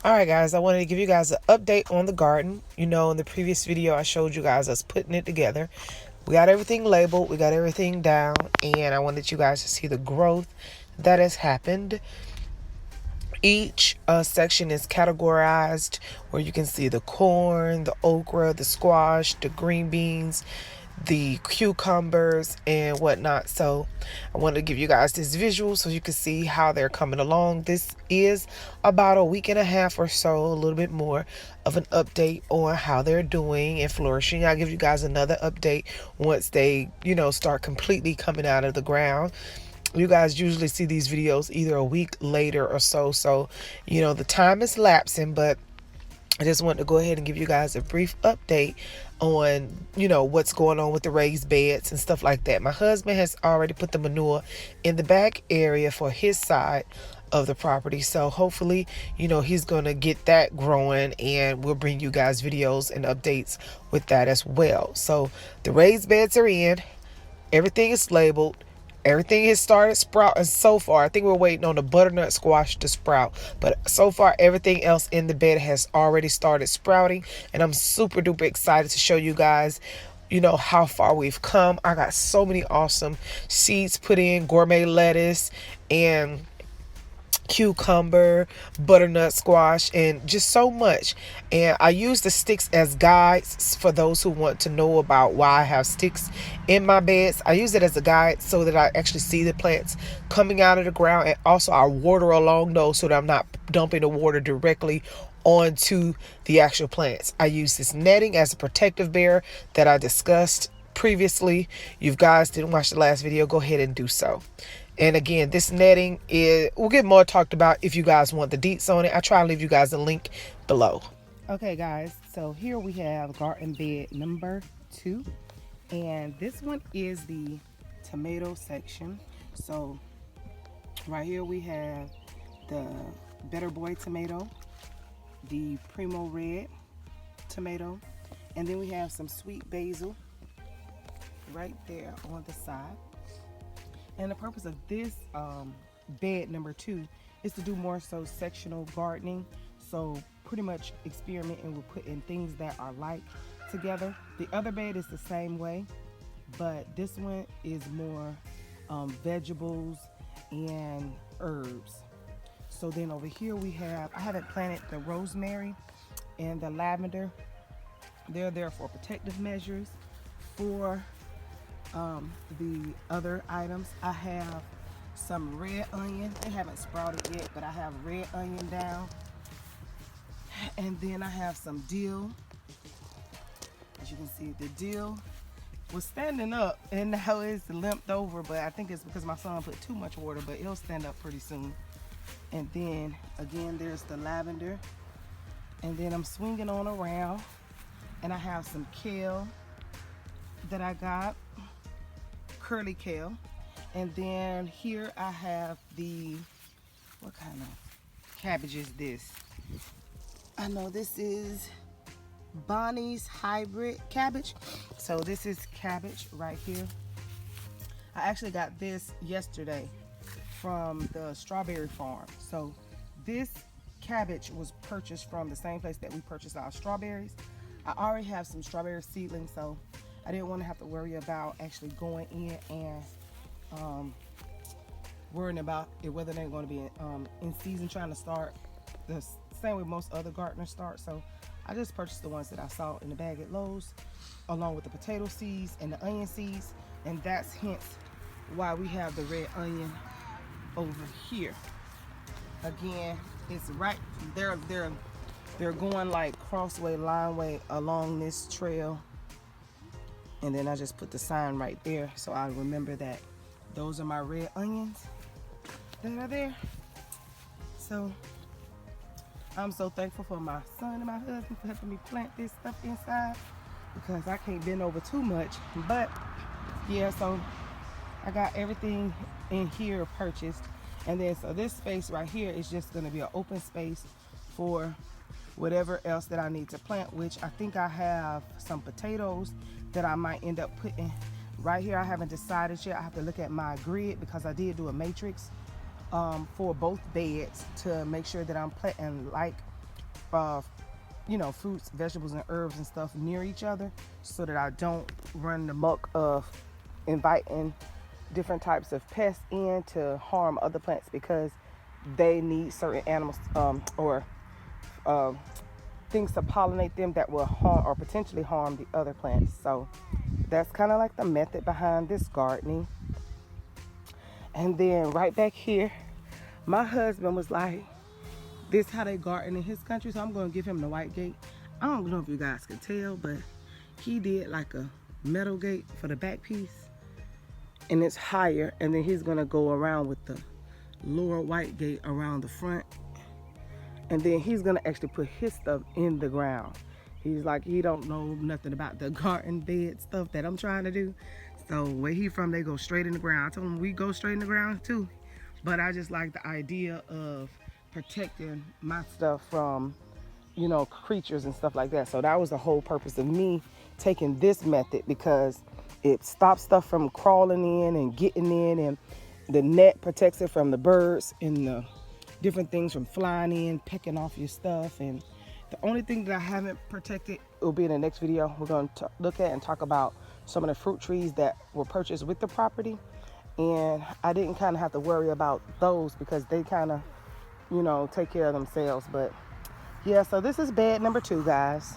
Alright guys, I wanted to give you guys an update on the garden. You know, in the previous video I showed you guys us putting it together. We got everything labeled, we got everything down, and I wanted you guys to see the growth that has happened. Each section is categorized where you can see the corn, the okra, the squash, the green beans, the cucumbers and whatnot. So I wanted to give you guys this visual so you can see how they're coming along. This is about a week and a half or so, a little bit more of an update on how they're doing and flourishing. I'll give you guys another update once they, start completely coming out of the ground. You guys usually see these videos either a week later or so. So, the time is lapsing, but I just wanted to go ahead and give you guys a brief update on, what's going on with the raised beds and stuff like that. My husband has already put the manure in the back area for his side of the property. So hopefully, he's going to get that growing, and we'll bring you guys videos and updates with that as well. So the raised beds are in. Everything is labeled. Everything has started sprouting so far. I think we're waiting on the butternut squash to sprout. But so far, everything else in the bed has already started sprouting. And I'm super duper excited to show you guys, how far we've come. I got so many awesome seeds put in, gourmet lettuce and cucumber, butternut squash, and just so much. And I use the sticks as guides for those who want to know about why I have sticks in my beds. I use it as a guide so that I actually see the plants coming out of the ground, and also I water along those so that I'm not dumping the water directly onto the actual plants. I use this netting as a protective barrier that I discussed previously. You guys didn't watch the last video, go ahead and do so. And again, this netting will get more talked about if you guys want the deets on it. I try to leave you guys a link below. Okay guys, so here we have garden bed number 2, and this one is the tomato section. So right here we have the Better Boy tomato, the Primo Red tomato, and then we have some sweet basil right there on the side. And the purpose of this bed number 2 is to do more so sectional gardening. So pretty much experimenting with putting things that are like together. The other bed is the same way, but this one is more vegetables and herbs. So then over here we have, I haven't planted the rosemary and the lavender. They're there for protective measures. For the other items, I have some red onion. They haven't sprouted yet, but I have red onion down. And then I have some dill. As you can see, the dill was standing up and now it's limped over, but I think it's because my son put too much water, but it'll stand up pretty soon. And then again, there's the lavender. And then I'm swinging on around and I have some kale that I got, curly kale. And then here I have the, what kind of cabbage is this? I know this is Bonnie's hybrid cabbage. So this is cabbage right here. I actually got this yesterday from the strawberry farm. So this cabbage was purchased from the same place that we purchased our strawberries. I already have some strawberry seedlings, so I didn't want to have to worry about actually going in and worrying about it, whether they're going to be in season, trying to start the same way most other gardeners start. So I just purchased the ones that I saw in the bag at Lowe's, along with the potato seeds and the onion seeds, and that's hence why we have the red onion over here. Again, it's right there. They're going like crossway, lineway along this trail. And then I just put the sign right there so I remember that those are my red onions that are there. So I'm so thankful for my son and my husband for helping me plant this stuff inside, because I can't bend over too much. But yeah, so I got everything in here purchased. And then so this space right here is just going to be an open space for whatever else that I need to plant, which I think I have some potatoes that I might end up putting right here. I haven't decided yet. I have to look at my grid because I did do a matrix for both beds to make sure that I'm planting like you know, fruits, vegetables, and herbs and stuff near each other, so that I don't run the muck of inviting different types of pests in to harm other plants, because they need certain animals or um, things to pollinate them that will harm or potentially harm the other plants. So that's kind of like the method behind this gardening. And then right back here, my husband was like, this how they garden in his country, so I'm going to give him the white gate. I don't know if you guys can tell, but he did like a metal gate for the back piece, and it's higher, and then he's going to go around with the lower white gate around the front, and then he's going to actually put his stuff in the ground. He's like, he don't know nothing about the garden bed stuff that I'm trying to do. So where he from, they go straight in the ground. I told him we go straight in the ground too, but I just like the idea of protecting my stuff from, you know, creatures and stuff like that. So that was the whole purpose of me taking this method, because it stops stuff from crawling in and getting in, and the net protects it from the birds and the different things from flying in, pecking off your stuff. And the only thing that I haven't protected will be in the next video. We're going to look at and talk about some of the fruit trees that were purchased with the property, and I didn't kind of have to worry about those because they kind of, you know, take care of themselves. But yeah, so this is bed number 2, guys.